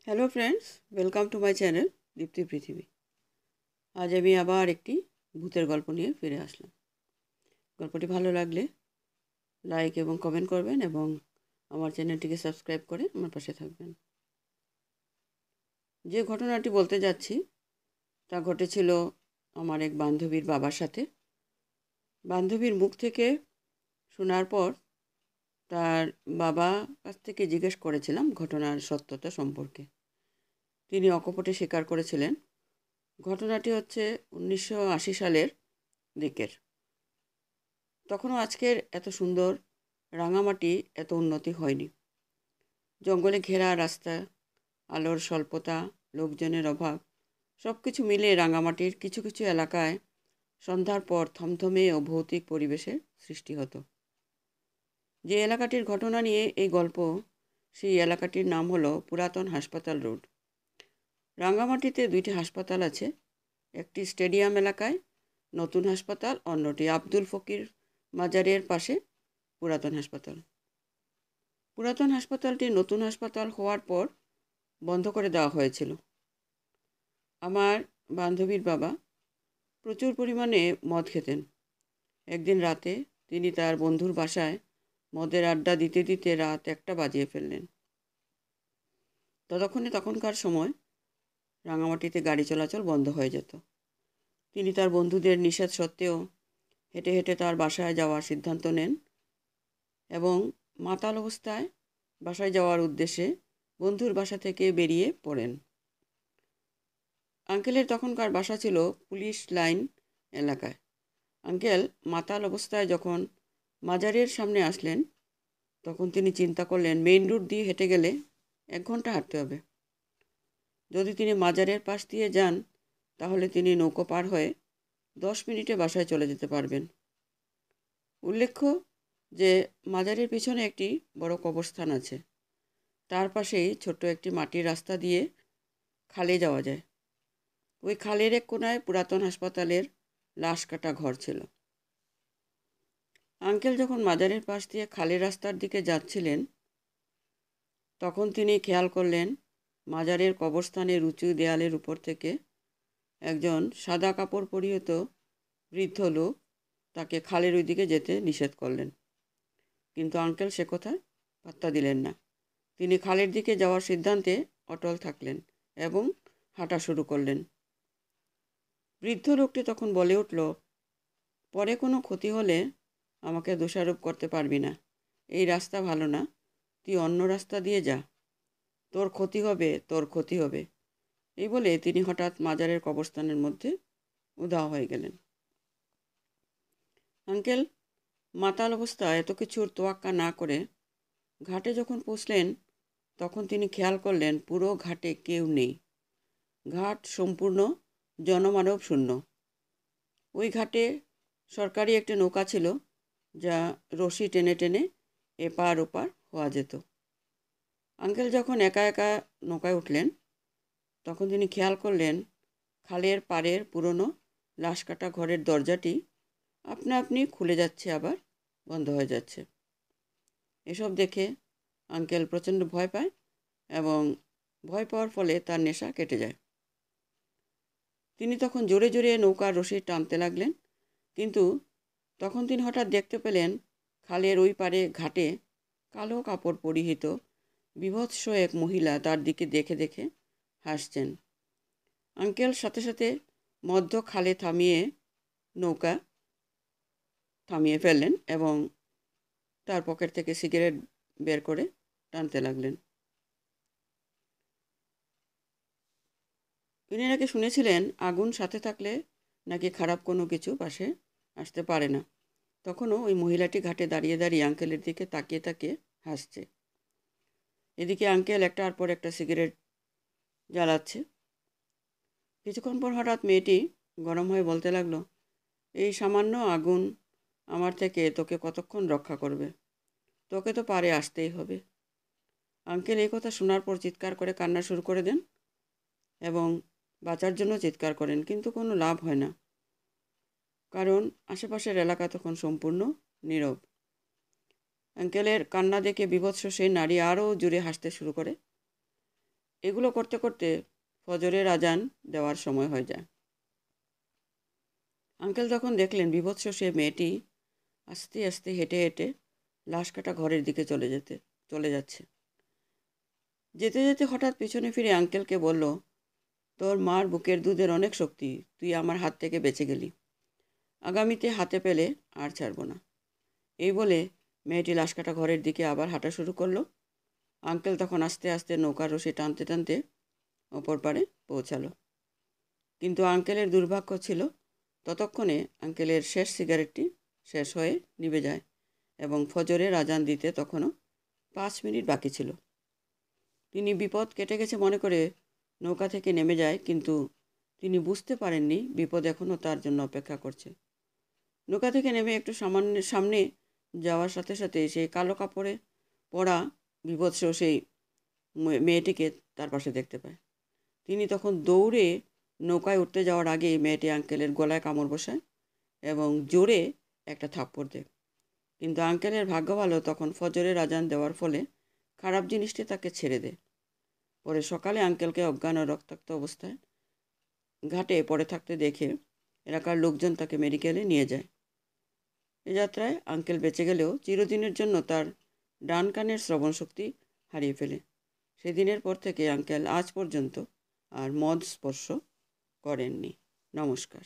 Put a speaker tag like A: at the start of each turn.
A: Hello friends, welcome to my channel Deepti Prithibi. আজ আমি আবার একটি ভূতের গল্প নিয়ে ফিরে আসলাম। গল্পটি ভালো লাগলে লাইক এবং কমেন্ট করবেন এবং আমার চ্যানেলটিকে সাবস্ক্রাইব করে আমার পাশে থাকবেন। যে ঘটনাটি বলতে যাচ্ছি তা ঘটেছিল আমার এক বান্ধবীর বাবার সাথে। বান্ধবীর মুখ থেকে শোনার পর তার বাবা কাছ থেকে জিজ্ঞেস করেছিলাম ঘটনার সত্যতা সম্পর্কে। তিনি অকপটে স্বীকার করেছিলেন। ঘটনাটি হচ্ছে 1980 সালের দিকের। তখনও আজকের এত সুন্দর রাঙামাটি এত উন্নতি হয়নি। জঙ্গলে ঘেরা রাস্তা, আলোর স্বল্পতা, লোকজনের অভাব, সব কিছু মিলে রাঙামাটির কিছু কিছু এলাকায় সন্ধ্যার পর থমথমে ও ভৌতিক পরিবেশের সৃষ্টি হতো। যে এলাকাটির ঘটনা নিয়ে এই গল্প, সেই এলাকাটির নাম হলো পুরাতন হাসপাতাল রোড। রাঙামাটিতে দুইটি হাসপাতাল আছে, একটি স্টেডিয়াম এলাকায় নতুন হাসপাতাল, অন্যটি আব্দুল ফকির মাজারের পাশে পুরাতন হাসপাতাল। পুরাতন হাসপাতালটি নতুন হাসপাতাল হওয়ার পর বন্ধ করে দেওয়া হয়েছিল। আমার বান্ধবীর বাবা প্রচুর পরিমাণে মদ খেতেন। একদিন রাতে তিনি তার বন্ধুর বাসায় মদের আড্ডা দিতে দিতে রাত 1টা বাজিয়ে ফেললেন। তখনকার সময় রাঙামাটিতে গাড়ি চলাচল বন্ধ হয়ে যেত। তিনি তার বন্ধুদের নিষেধ সত্ত্বেও হেঁটে হেঁটে তার বাসায় যাওয়ার সিদ্ধান্ত নেন এবং মাতাল অবস্থায় বাসায় যাওয়ার উদ্দেশ্যে বন্ধুর বাসা থেকে বেরিয়ে পড়েন। আঙ্কেলের তখনকার বাসা ছিল পুলিশ লাইন এলাকায়। আঙ্কেল মাতাল অবস্থায় যখন মাজারের সামনে আসলেন, তখন তিনি চিন্তা করলেন মেইন রোড দিয়ে হেঁটে গেলে 1 ঘন্টা হাঁটতে হবে। যদি তিনি মাজারের পাশ দিয়ে যান, তাহলে তিনি নৌকো পার হয়ে 10 মিনিটে বাসায় চলে যেতে পারবেন। উল্লেখ্য যে মাজারের পিছনে একটি বড় কবরস্থান আছে। তার পাশেই ছোট্ট একটি মাটির রাস্তা দিয়ে খালে যাওয়া যায়। ওই খালের এক কোনায় পুরাতন হাসপাতালের লাশ কাটা ঘর ছিল। আঙ্কেল যখন মাজারের পাশ দিয়ে খালের রাস্তার দিকে যাচ্ছিলেন, তখন তিনি খেয়াল করলেন মাজারের কবরস্থানের উঁচু দেয়ালের উপর থেকে একজন সাদা কাপড় পরিহিত বৃদ্ধ লোক তাকে খালের ওই দিকে যেতে নিষেধ করলেন। কিন্তু আঙ্কেল সে কথা পাত্তা দিলেন না। তিনি খালের দিকে যাওয়ার সিদ্ধান্তে অটল থাকলেন এবং হাঁটা শুরু করলেন। বৃদ্ধ লোকটি তখন বলে উঠল, পরে কোনো ক্ষতি হলে আমাকে দোষারোপ করতে পারবি না। এই রাস্তা ভালো না, তুই অন্য রাস্তা দিয়ে যা। তোর ক্ষতি হবে, তোর ক্ষতি হবে। এই বলে তিনি হঠাৎ মাজারের কবরস্থানের মধ্যে উধাও হয়ে গেলেন। আঙ্কেল মাতাল অবস্থায় এত কিছুর তোয়াক্কা না করে ঘাটে যখন পৌঁছলেন, তখন তিনি খেয়াল করলেন পুরো ঘাটে কেউ নেই। ঘাট সম্পূর্ণ জনমানব শূন্য। ওই ঘাটে সরকারি একটি নৌকা ছিল, যা রশি টেনে টেনে এপার ওপার হওয়া যেত। আঙ্কেল যখন একা একা নৌকায় উঠলেন, তখন তিনি খেয়াল করলেন খালের পাড়ের পুরনো লাশ কাটা ঘরের দরজাটি আপনা আপনি খুলে যাচ্ছে, আবার বন্ধ হয়ে যাচ্ছে। এসব দেখে আঙ্কেল প্রচণ্ড ভয় পায় এবং ভয় পাওয়ার ফলে তার নেশা কেটে যায়। তিনি তখন জোরে জোরে নৌকার রশি টানতে লাগলেন, কিন্তু তখন তিনি হঠাৎ দেখতে পেলেন খালের ওই পারে ঘাটে কালো কাপড় পরিহিত বীভৎস এক মহিলা তার দিকে দেখে দেখে হাসছেন। আঙ্কেল সাথে সাথে মধ্য খালে নৌকা থামিয়ে ফেললেন এবং তার পকেট থেকে সিগারেট বের করে টানতে লাগলেন। তিনি নাকি শুনেছিলেন আগুন সাথে থাকলে নাকি খারাপ কোনো কিছু পাশে আসতে পারে না। তখনও ওই মহিলাটি ঘাটে দাঁড়িয়ে দাঁড়িয়ে আঙ্কেলের দিকে তাকিয়ে তাকিয়ে হাসছে। এদিকে আঙ্কেল একটার পর একটা সিগারেট জ্বালাচ্ছে। কিছুক্ষণ পর হঠাৎ মেয়েটি গরম হয়ে বলতে লাগলো, এই সামান্য আগুন আমার থেকে তোকে কতক্ষণ রক্ষা করবে? তোকে তো পারে আসতেই হবে। আঙ্কেল এই কথা শোনার পর চিৎকার করে কান্না শুরু করে দেন এবং বাঁচার জন্য চিৎকার করেন, কিন্তু কোনো লাভ হয় না, কারণ আশেপাশের এলাকা তখন সম্পূর্ণ নীরব। আঙ্কেলের কান্না দেখে বিভৎস সেই নারী আরও জোরে হাসতে শুরু করে এগুলো করতে করতে ফজরের আজান দেওয়ার সময় হয়ে যায়। আঙ্কেল তখন দেখলেন বীভৎস সে মেয়েটি আস্তে আস্তে হেঁটে হেঁটে লাশ কাটা ঘরের দিকে চলে যাচ্ছে। যেতে যেতে হঠাৎ পেছনে ফিরে আঙ্কেলকে বলল, তোর মার বুকের দুধের অনেক শক্তি, তুই আমার হাত থেকে বেঁচে গেলি। আগামীতে হাতে পেলে আর ছাড়ব না। এই বলে মেয়েটি লাশ কাটা ঘরের দিকে আবার হাঁটা শুরু করলো। আঙ্কেল তখন আস্তে আস্তে নৌকার রশি টানতে টানতে অপর পারে পৌঁছালো। কিন্তু আঙ্কেলের দুর্ভাগ্য ছিল, ততক্ষণে আঙ্কেলের শেষ সিগারেটটি শেষ হয়ে নিভে যায় এবং ফজরের আজান দিতে তখনও 5 মিনিট বাকি ছিল। তিনি বিপদ কেটে গেছে মনে করে নৌকা থেকে নেমে যায়, কিন্তু তিনি বুঝতে পারেননি বিপদ এখনও তার জন্য অপেক্ষা করছে। নৌকা থেকে নেমে একটু সামনে যাওয়ার সাথে সাথে সেই কালো কাপড়ে পরা বীভৎস সেই মেয়েটিকে তার পাশে দেখতে পায়। তিনি তখন দৌড়ে নৌকায় উঠতে যাওয়ার আগেই মেয়েটি আঙ্কেলের গলায় কামড় বসায় এবং জোরে একটা থাপ্পড় দেয়। কিন্তু আঙ্কেলের ভাগ্য ভালো, তখন ফজরের আজান দেওয়ার ফলে খারাপ জিনিসটি তাকে ছেড়ে দেয়। পরে সকালে আঙ্কেলকে অজ্ঞান ও রক্তাক্ত অবস্থায় ঘাটে পড়ে থাকতে দেখে এলাকার লোকজন তাকে মেডিকেলে নিয়ে যায়। এ যাত্রায় আঙ্কেল বেঁচে গেলেও চিরদিনের জন্য তার ডান কানের শ্রবণ শক্তি হারিয়ে ফেলে। সেদিনের পর থেকে আঙ্কেল আজ পর্যন্ত আর মদ স্পর্শ করেননি। নমস্কার।